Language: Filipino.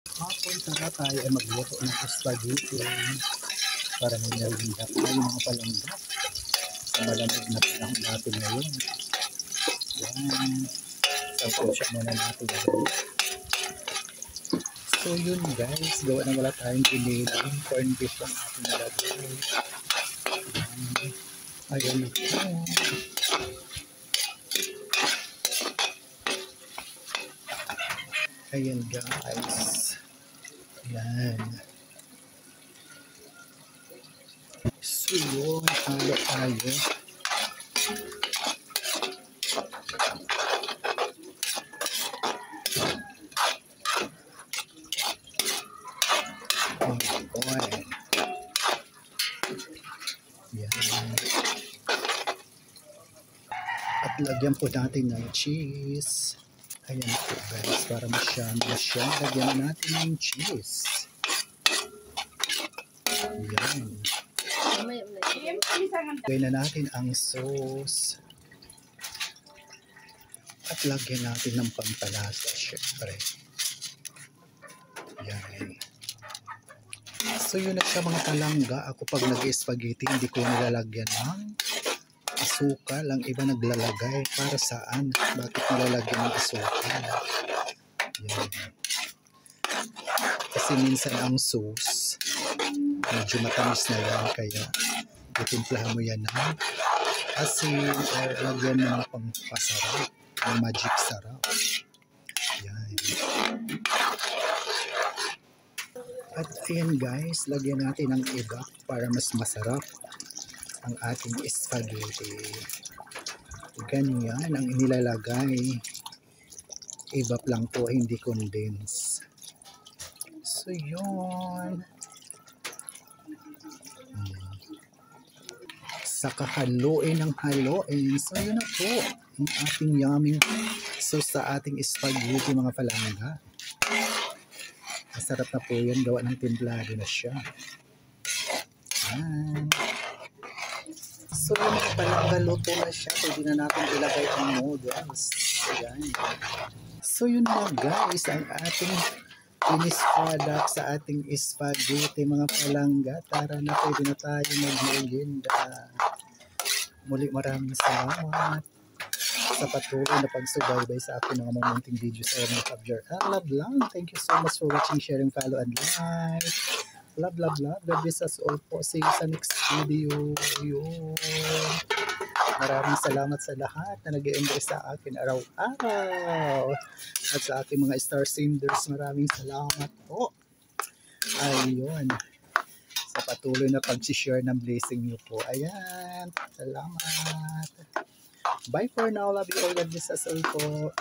Papunta na tayo ay magluto ng spaghetti para may narinig tayo mga palangga sa malamig na panahon natin ngayon. Yan. Tapos siya muna natin ngayon. So yun guys, gawa na wala tayong piniling corn beef lang natin nalagay. Ayan na po. Ayan guys. Ayan. So yun, halo tayo. Boy. Yan. At lagyan po natin ng cheese. Ayan po guys, para masyado siya. Lagyan natin ng cheese. Yan. Lagyan na natin ang sauce. At lagyan natin ng pampalasa syempre. Yan. So yun na siya mga palangga. Ako pag nag-spaghetti, hindi ko nilalagyan ng asukal. Ang iba naglalagay. Para saan? Bakit nilalagyan ng asukal? Yan. Kasi minsan ang sauce, medyo matamis na yan. Kaya itimplahan mo yan ng asin or lagyan mo ng pampasarap. Ng magic sarap. Yan. At ayan guys, lagyan natin ng iba para mas masarap ang ating spaghetti. Ganyan ang inilalagay. Ibap lang po, hindi condense. So yun. Saka haluin ng haluin. So yun na po. Ang ating yummy sauce sa ating spaghetti mga palangga. Masarap na po yun. Gawa ng timplado na siya. Yan. So yung mga palangga, luto na siya. Pwede na natin ilagay ang noodles. Yan. So yun na guys, ang ating finished product sa ating spaghetti mga palangga. Tara na, pwede na tayo mag-merienda. Muli maraming salamat sa patuloy na pagsubaybay sa aking mga momenting videos. I am Javier. Love lang. Thank you so much for watching, sharing, follow, and like. Love, love, love. God bless us all po. See you sa next video. Yun. Maraming salamat sa lahat na nag-i-enjoy sa akin araw-araw. At sa aking mga star senders, maraming salamat po. Ayun. Sa patuloy na pag-share ng blessing niyo po. Ayan. Salamat. Bye for now. Love you all. God bless us all po.